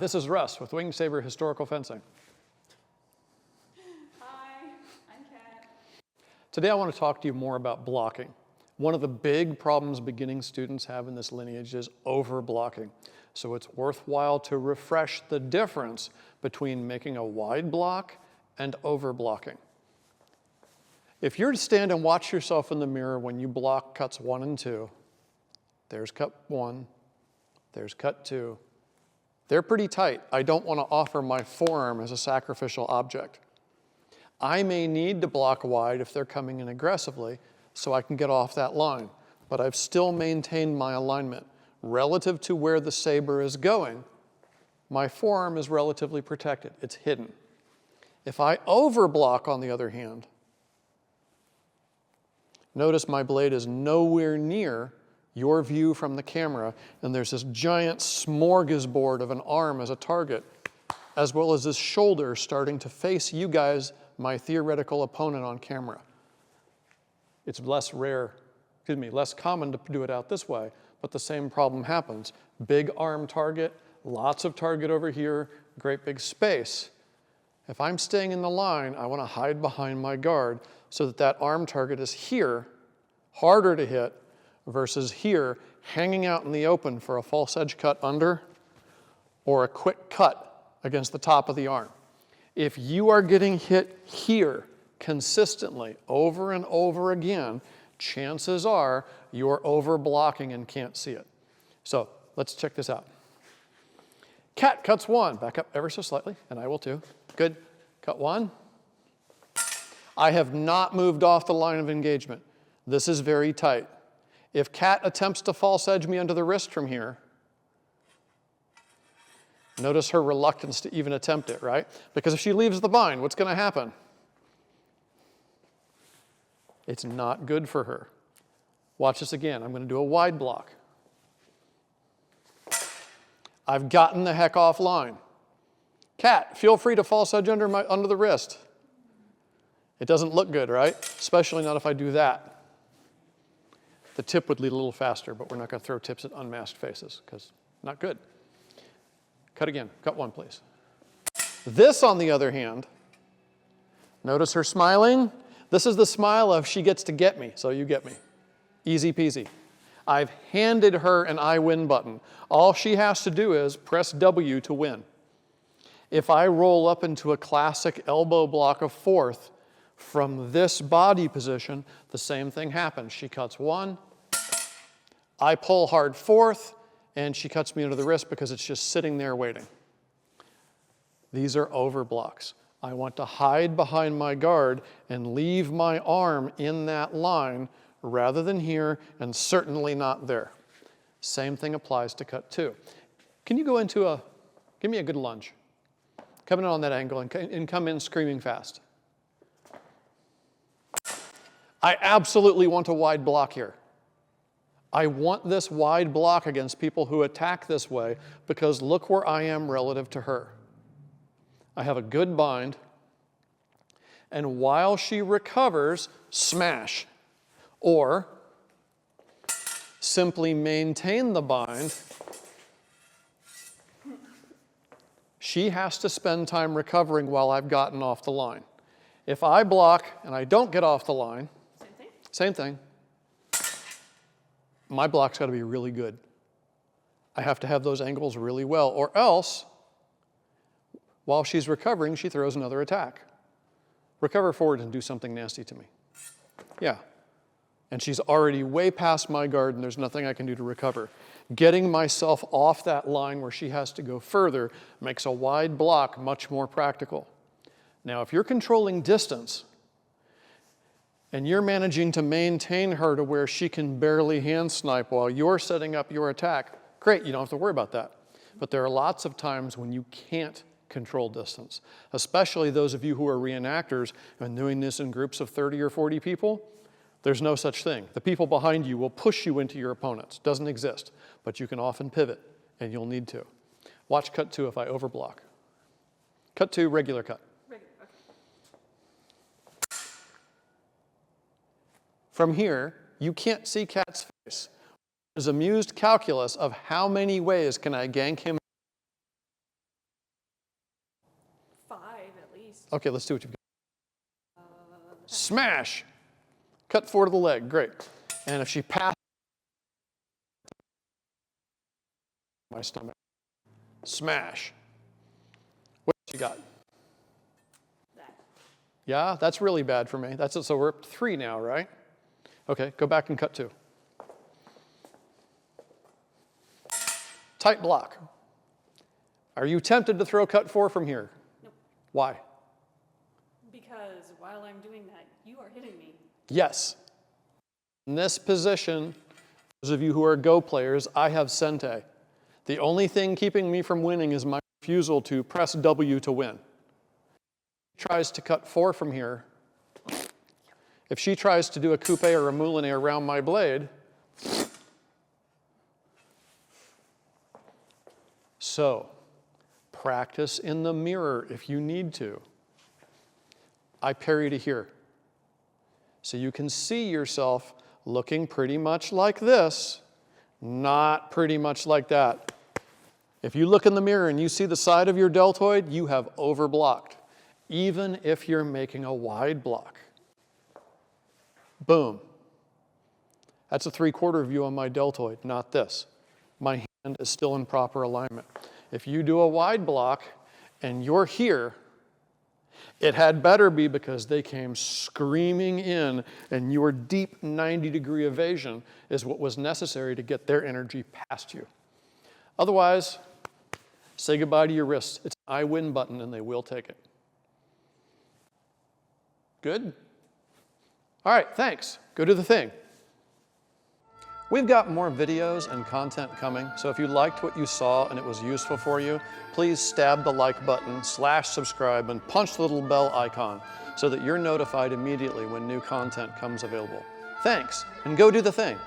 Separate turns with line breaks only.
this is Russ with Winged Saber Historical Fencing.
Hi, I'm Kat.
Today I want to talk to you more about blocking. One of the big problems beginning students have in this lineage is overblocking. So it's worthwhile to refresh the difference between making a wide block and overblocking. If you're to stand and watch yourself in the mirror when you block cuts 1 and 2, there's cut 1, there's cut 2. They're pretty tight. I don't want to offer my forearm as a sacrificial object. I may need to block wide if they're coming in aggressively so I can get off that line, but I've still maintained my alignment. Relative to where the saber is going, my forearm is relatively protected. It's hidden. If I overblock, on the other hand, notice my blade is nowhere near your view from the camera, and there's this giant smorgasbord of an arm as a target, as well as this shoulder starting to face you guys, my theoretical opponent on camera. It's less common to do it out this way, but the same problem happens. Big arm target, lots of target over here, great big space. If I'm staying in the line, I want to hide behind my guard so that that arm target is here, harder to hit, versus here, hanging out in the open for a false edge cut under or a quick cut against the top of the arm. If you are getting hit here consistently over and over again, chances are you're overblocking and can't see it. So let's check this out. Cat cuts 1. Back up ever so slightly, and I will too. Good. Cut 1. I have not moved off the line of engagement. This is very tight. If Kat attempts to false edge me under the wrist from here, notice her reluctance to even attempt it, right? Because if she leaves the bind, what's going to happen? It's not good for her. Watch this again. I'm going to do a wide block. I've gotten the heck offline. Kat, feel free to false edge under the wrist. It doesn't look good, right? Especially not if I do that. The tip would lead a little faster, but we're not going to throw tips at unmasked faces because not good. Cut again. Cut 1, please. This, on the other hand, notice her smiling. This is the smile of she gets to get me, so you get me. Easy peasy. I've handed her an I win button. All she has to do is press W to win. If I roll up into a classic elbow block of 4th, from this body position, the same thing happens. She cuts 1, I pull hard 4th, and she cuts me under the wrist because it's just sitting there waiting. These are overblocks. I want to hide behind my guard and leave my arm in that line rather than here, and certainly not there. Same thing applies to cut 2. Can you go into give me a good lunge. Come in on that angle and come in screaming fast. I absolutely want a wide block here. I want this wide block against people who attack this way because look where I am relative to her. I have a good bind, and while she recovers, smash. Or simply maintain the bind. She has to spend time recovering while I've gotten off the line. If I block and I don't get off the line, same thing. My block's got to be really good. I have to have those angles really well, or else, while she's recovering, she throws another attack. Recover forward and do something nasty to me. Yeah. And she's already way past my guard, and there's nothing I can do to recover. Getting myself off that line where she has to go further makes a wide block much more practical. Now, if you're controlling distance, and you're managing to maintain her to where she can barely hand snipe while you're setting up your attack, great, you don't have to worry about that. But there are lots of times when you can't control distance, especially those of you who are reenactors and doing this in groups of 30 or 40 people. There's no such thing. The people behind you will push you into your opponents. Doesn't exist, but you can often pivot, and you'll need to. Watch cut 2 if I overblock. Cut 2, regular cut. From here, you can't see Kat's face. There's amused calculus of how many ways can I gank him Okay, let's do what you've got. Smash. Cut 4 to the leg, great. And if she passes my stomach, smash. What you got?
That.
Yeah, that's really bad for me. So we're up to 3 now, right? Okay, go back and cut 2. Tight block. Are you tempted to throw cut 4 from here?
Nope.
Why?
Because while I'm doing that, you are hitting me.
Yes. In this position, those of you who are Go players, I have Sente. The only thing keeping me from winning is my refusal to press W to win. If she tries to cut 4 from here, if she tries to do a coupe or a moulinet around my blade, so practice in the mirror if you need to. I parry to here. So you can see yourself looking pretty much like this, not pretty much like that. If you look in the mirror and you see the side of your deltoid, you have overblocked, even if you're making a wide block. Boom. That's a 3/4 view on my deltoid, not this. My hand is still in proper alignment. If you do a wide block and you're here, it had better be because they came screaming in and your deep 90-degree evasion is what was necessary to get their energy past you. Otherwise, say goodbye to your wrists. It's an I win button and they will take it. Good? All right, thanks. Go do the thing. We've got more videos and content coming, so if you liked what you saw and it was useful for you, please stab the like button, /subscribe, and punch the little bell icon so that you're notified immediately when new content comes available. Thanks, and go do the thing.